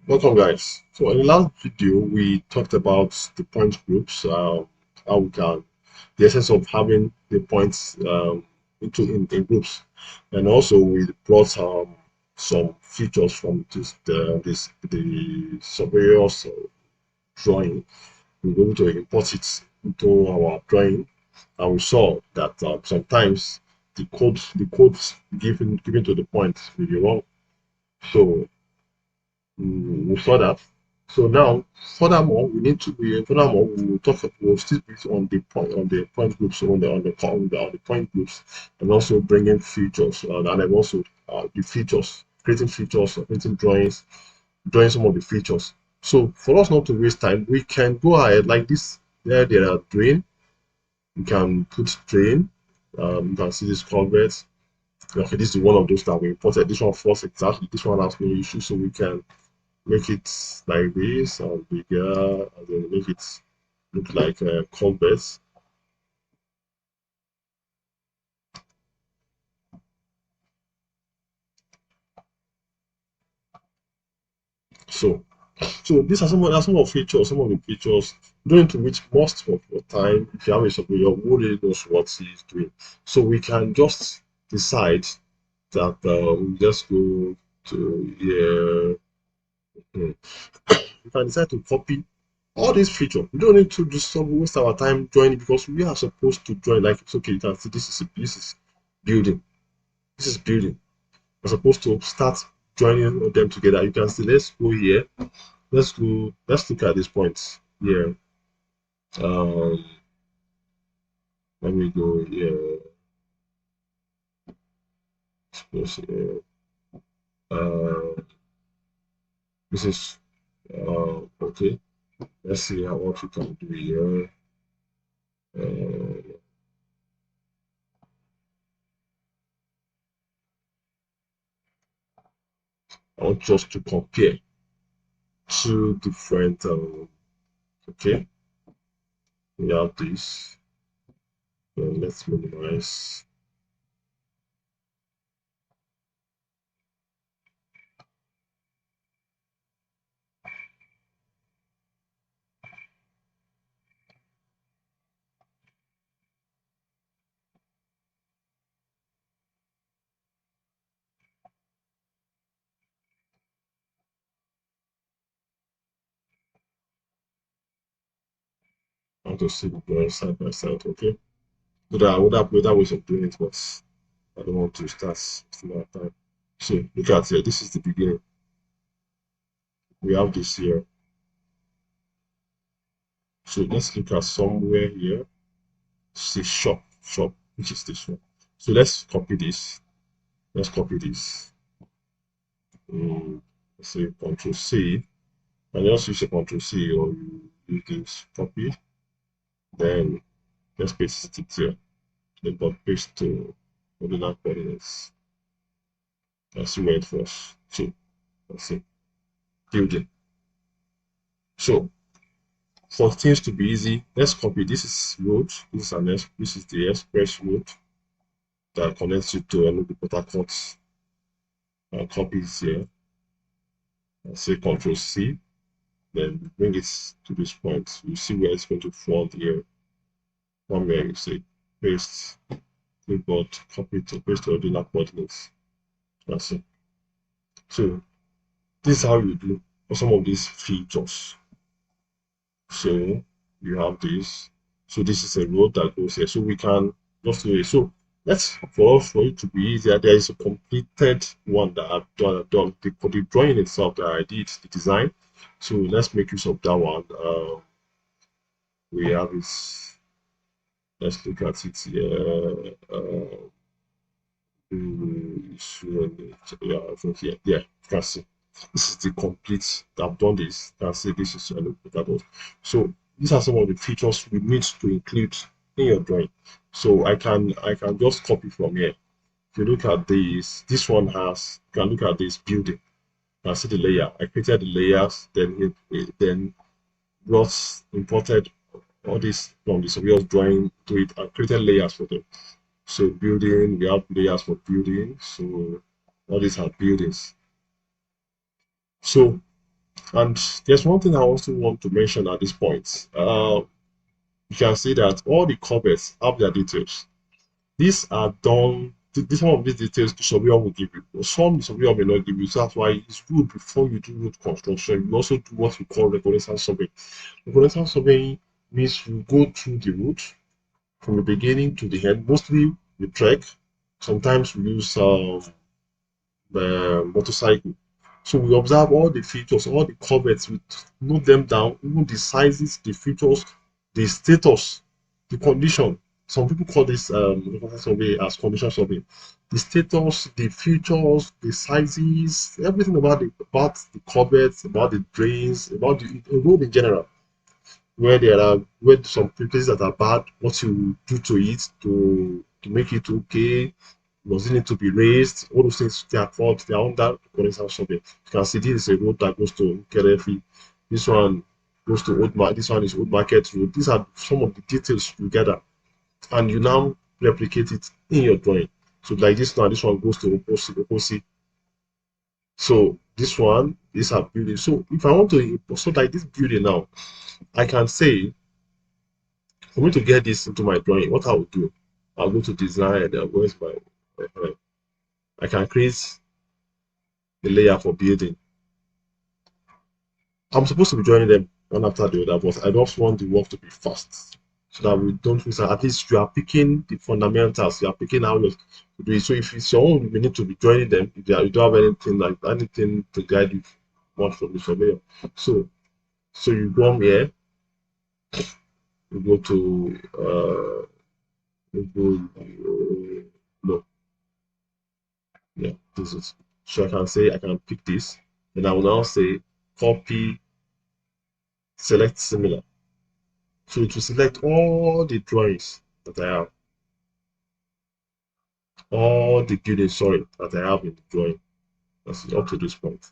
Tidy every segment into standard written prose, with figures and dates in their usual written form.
Welcome, guys. So, in the last video, we talked about the point groups, how we can, the essence of having the points in groups, and also we brought some features from the surveyor's drawing. We were able to import it into our drawing, and we saw that sometimes the codes given to the points will be wrong. So we saw that. So now, furthermore, we will talk. We'll still be on the point groups, on the point groups, and also bringing features, and then also the features, creating features, creating drawings, drawing some of the features. So for us not to waste time, we can go ahead like this. There are drain. You can put drain. You can see this culvert. Okay, this is one of those that we imported. This one falls exactly. This one has no issue, so we can make it like this and bigger, and then make it look like compass. So, so these are some of features, some of the features. You don't need to waste most of your time if you have a surveyor who really knows what he's doing. So we can just decide that we just go to here. We can decide to copy all these features. We don't need to do some waste our time joining because we are supposed to join. Like it's okay, you can see this is building. This is building. We're supposed to start joining them together. You can see, let's go here. Let's look at this point here. Um, let me go here. Suppose here. Uh, this is okay. Let's see how what we can do here. Uh, I want just to compare two different. Okay, we have this. Let's minimize. I want to see the drawing side by side. Okay, so that I would have better ways of doing it, but I don't want to start wasting our time. So look at here. This is the beginning. We have this here. So let's look at somewhere here. See shop, which is this one. So let's copy this. Let's copy this. Let's say Control C. And just use a Control C or you use this copy. Then let's paste it here. Then paste to ordinary coordinates. Let's see where it was. So let's see. Building. So for things to be easy, let's copy. This is road. This is the express road that connects you to the Port Harcourt. Copy it here. And say Control C. Then bring it to this point. You see where it's going to fall here. From where you say paste, clipboard, copy to paste the ordinary coordinates. That's it. So this is how you do for some of these features. So you have this. So this is a road that goes here. So we can just do it. So let's for it to be easier. There is a completed one that I've done for the drawing itself that I did the design. So let's make use of that one. We have this. Let's look at it here. Yeah, I think here. Yeah, you can see. This is the complete. I've done this. You can see this is that. So these are some of the features we need to include in your drawing. So I can just copy from here. If you look at this one has. You can look at this building. You can see the layer. I created the layers. Then brought imported all this from the surveyor's drawing to it and created layers for them. So building, we have layers for building. So all these are buildings. So And there's one thing I also want to mention at this point. You can see that all the covers have their details. These are done. Some of these details the surveyor will give you, but some the surveyor may not give you. So that's why it's good before you do road construction. You also do what we call reconnaissance survey. Reconnaissance surveying means you go through the route from the beginning to the end. Mostly we trek. Sometimes we use motorcycle. So we observe all the features, all the covers, we note them down, even the sizes, the features, the status, the condition. Some people call this survey as condition survey. The status, the features, the sizes, everything about the covers, about the drains, about the road in general. Where some places that are bad, what you do to it to make it okay, does it need to be raised? All those things they are called, they are under connection survey. You can see this is a road that goes to Kerefi. This one goes to Old Market. This one is Old Market Road. These are some of the details you gather, and you now replicate it in your drawing. So like this now, this one goes to Oposi. So this one, these are building. So if I want to, so like this building now, I can say for me to get this into my drawing, what I will do, I'll go to design and I'll go into my, I can create the layer for building. I'm supposed to be joining them one after the other, but I just want the work to be fast so that we don't miss out. At least you are picking the fundamentals, you are picking how to do it. So if it's your own, you need to be joining them. If you don't have anything like anything to guide you much from the surveyor. So you come here, you go to you go no, yeah, this is so I can say I can pick this, and I will now say copy, select similar. So it will select all the drawings that I have, all the building, sorry, that I have in the drawing. That's up to this point.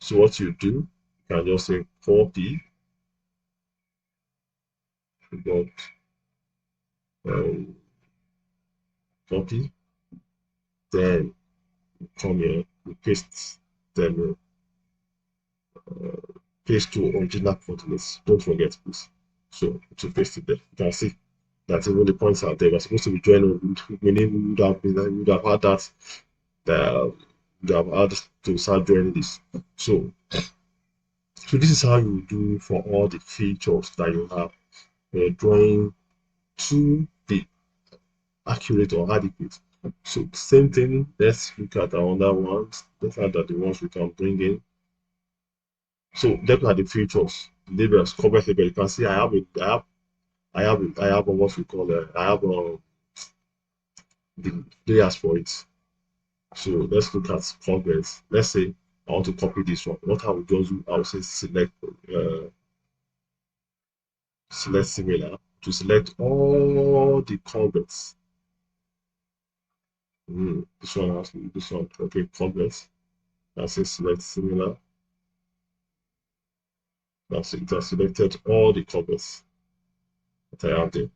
So what you do, you can just say copy, you got um, copy, then you come here, you paste them, paste to original coordinates. Don't forget, please. So to paste it there, you can see that even the points are there. We're supposed to be joining, meaning we would have had that, that would have had to start joining this. So this is how you do for all the features that you have drawing to be accurate or adequate. So same thing, let's look at another ones. Let's add that the ones we can bring in. So look at the features, labels, cover label. You can see I have what we call I have the layers for it. So let's look at covers. Let's say I want to copy this one. What I will just do, I will say select similar to select all the covers. This one has this one. Okay, covers. That's it. Select similar. That's it. It has selected all the covers that I have there.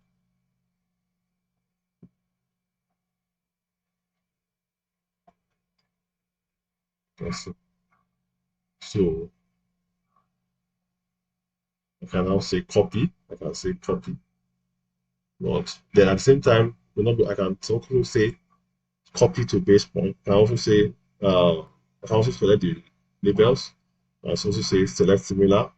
That's it. So I can now say copy. I can say copy. But then at the same time, I can also say copy to base point. I can also say I can also select the labels. I can also say select similar.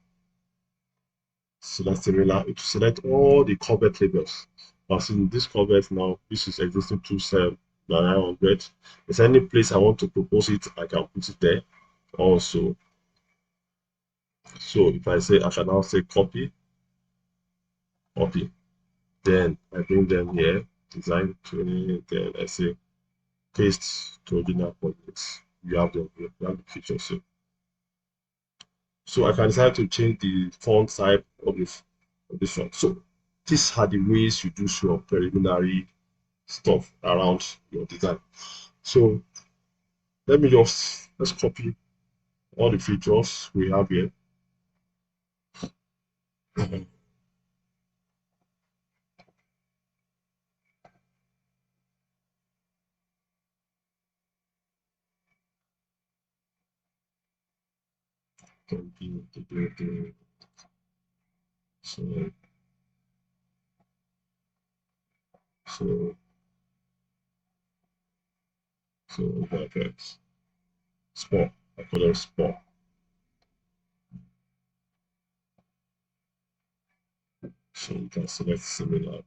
It will select all the covered labels. As in this covered now, this is existing 27900. If any place I want to propose it, I can put it there also. So if I say I can now say copy, then I bring them here, design training, then I say paste to original coordinates. You have you have the feature. So I can decide to change the font type of this one. So these are the ways you do your preliminary stuff around your design. So let's copy all the features we have here. can be the building. So so projects. Small. I call them small. So you can select similar.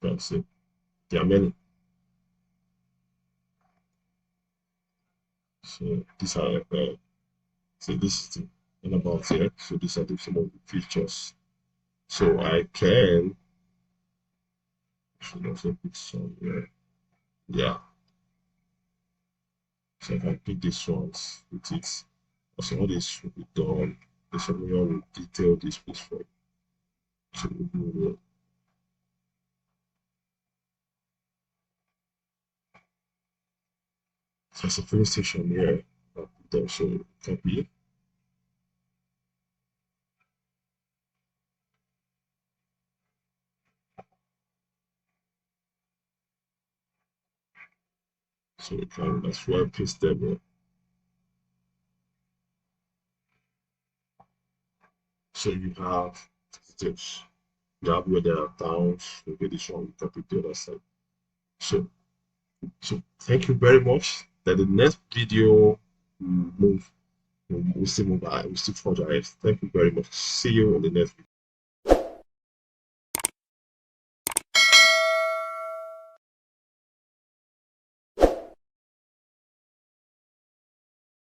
You can see there are many. So these are so this is the one about here. So these are some of the features. So I can should also put some here. Yeah. So I can pick these ones with it. Also all this should be done. This one will detail this piece for you. So we will so it's a filling station here. Then so copy. So we can as well paste them in. So you have steps. You have where there are towns, maybe this one we copy the other side. So thank you very much. Then the next video we move we still move ahead, we still forge ahead. Thank you very much. See you in the next video.